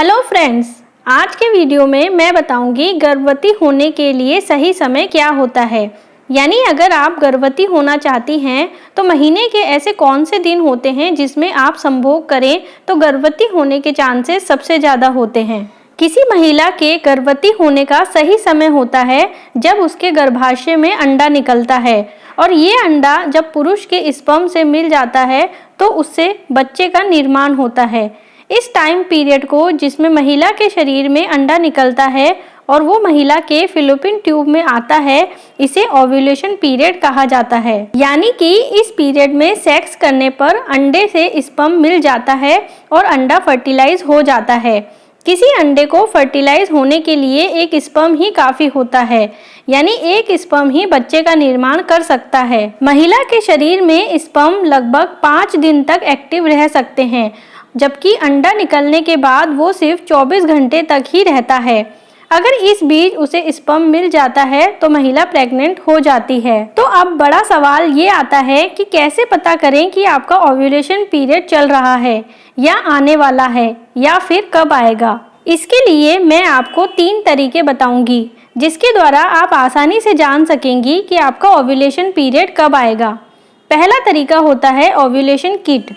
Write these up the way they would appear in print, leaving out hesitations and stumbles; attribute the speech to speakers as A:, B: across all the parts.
A: Hello friends, आज के video में मैं बताऊंगी गर्भवती होने के लिए सही समय क्या होता है। यानी अगर आप गर्भवती होना चाहती हैं तो महीने के ऐसे कौन से दिन होते हैं जिसमें आप संभोग करें तो गर्भवती होने के चांसेस सबसे ज़्यादा होते हैं। किसी महिला के गर्भवती होने का सही समय होता है जब उसके गर्भाशय में अंडा निकलता है और ये अंडा जब पुरुष के स्पर्म से मिल जाता है तो उससे बच्चे का निर्माण होता है। इस टाइम पीरियड को जिसमें महिला के शरीर में अंडा निकलता है और वो महिला के फैलोपियन ट्यूब में आता है, इसे ओव्यूलेशन पीरियड कहा जाता है। यानी कि इस पीरियड में सेक्स करने पर अंडे से स्पर्म मिल जाता है और अंडा फर्टिलाइज हो जाता है। किसी अंडे को फर्टिलाइज होने के लिए एक स्पर्म ही काफ़ी होता है, यानी एक स्पर्म ही बच्चे का निर्माण कर सकता है। महिला के शरीर में स्पर्म लगभग 5 दिन तक एक्टिव रह सकते हैं, जबकि अंडा निकलने के बाद वो सिर्फ 24 घंटे तक ही रहता है। अगर इस बीच उसे स्पर्म मिल जाता है तो महिला प्रेग्नेंट हो जाती है। तो अब बड़ा सवाल ये आता है कि कैसे पता करें कि आपका ओव्यूलेशन पीरियड चल रहा है या आने वाला है या फिर कब आएगा। इसके लिए मैं आपको 3 तरीके बताऊंगी जिसके द्वारा आप आसानी से जान सकेंगी कि आपका ओव्यूलेशन पीरियड कब आएगा। पहला तरीका होता है ओव्यूलेशन किट।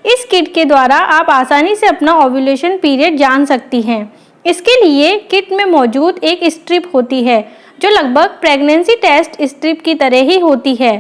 A: इस किट के द्वारा आप आसानी से अपना ओव्यूलेशन पीरियड जान सकती हैं। इसके लिए किट में मौजूद एक स्ट्रिप होती है जो लगभग प्रेगनेंसी टेस्ट स्ट्रिप की तरह ही होती है।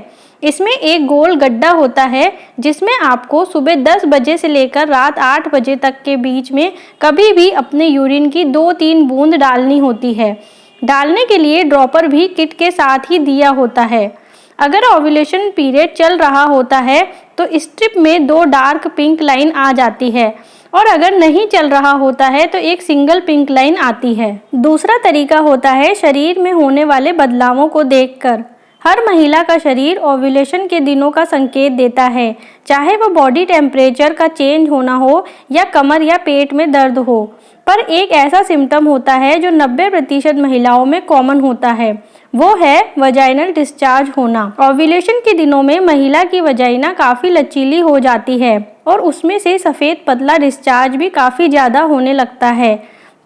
A: इसमें एक गोल गड्ढा होता है जिसमें आपको सुबह 10 बजे से लेकर रात 8 बजे तक के बीच में कभी भी अपने यूरिन की 2-3 बूंद डालनी होती है। डालने के लिए ड्रॉपर भी किट के साथ ही दिया होता है। अगर ओव्यूलेशन पीरियड चल रहा होता है तो स्ट्रिप में 2 डार्क पिंक लाइन आ जाती है और अगर नहीं चल रहा होता है तो एक सिंगल पिंक लाइन आती है। दूसरा तरीका होता है शरीर में होने वाले बदलावों को देखकर। हर महिला का शरीर ओव्यूलेशन के दिनों का संकेत देता है, चाहे वह बॉडी टेम्परेचर का चेंज होना हो या कमर या पेट में दर्द हो। पर एक ऐसा सिम्टम होता है जो 90% महिलाओं में कॉमन होता है, वो है वजाइनल डिस्चार्ज होना। ओव्यूलेशन के दिनों में महिला की वजाइना काफ़ी लचीली हो जाती है और उसमें से सफ़ेद पतला डिस्चार्ज भी काफ़ी ज़्यादा होने लगता है।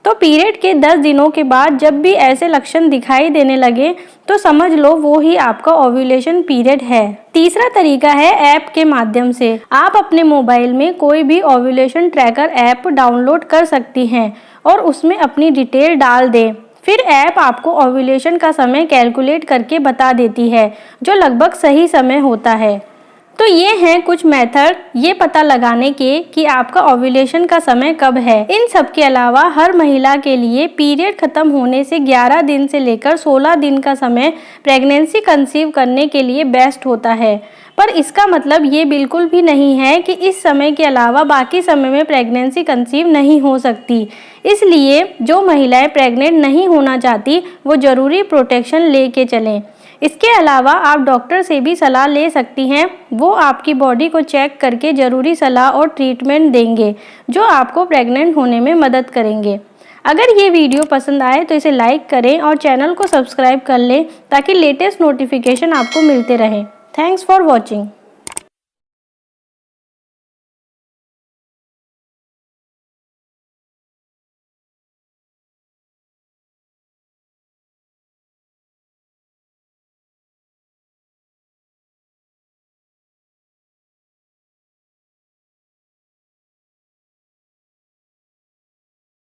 A: तो पीरियड के 10 दिनों के बाद जब भी ऐसे लक्षण दिखाई देने लगे तो समझ लो वो ही आपका ओव्यूलेशन पीरियड है। तीसरा तरीका है ऐप के माध्यम से। आप अपने मोबाइल में कोई भी ओव्यूलेशन ट्रैकर ऐप डाउनलोड कर सकती हैं और उसमें अपनी डिटेल डाल दें। फिर ऐप आपको ओव्यूलेशन का समय कैलकुलेट करके बता देती है, जो लगभग सही समय होता है। तो ये हैं कुछ मेथड ये पता लगाने के कि आपका ओव्यूलेशन का समय कब है। इन सब के अलावा हर महिला के लिए पीरियड खत्म होने से 11 दिन से लेकर 16 दिन का समय प्रेगनेंसी कंसीव करने के लिए बेस्ट होता है। पर इसका मतलब ये बिल्कुल भी नहीं है कि इस समय के अलावा बाकी समय में प्रेगनेंसी कंसीव नहीं हो सकती। इसलिए जो महिलाएं प्रेग्नेंट नहीं होना चाहती वो ज़रूरी प्रोटेक्शन लेके चलें। इसके अलावा आप डॉक्टर से भी सलाह ले सकती हैं, वो आपकी बॉडी को चेक करके ज़रूरी सलाह और ट्रीटमेंट देंगे जो आपको प्रेग्नेंट होने में मदद करेंगे। अगर ये वीडियो पसंद आए तो इसे लाइक करें और चैनल को सब्सक्राइब कर लें ताकि लेटेस्ट नोटिफिकेशन आपको मिलते रहें। Thanks for watching.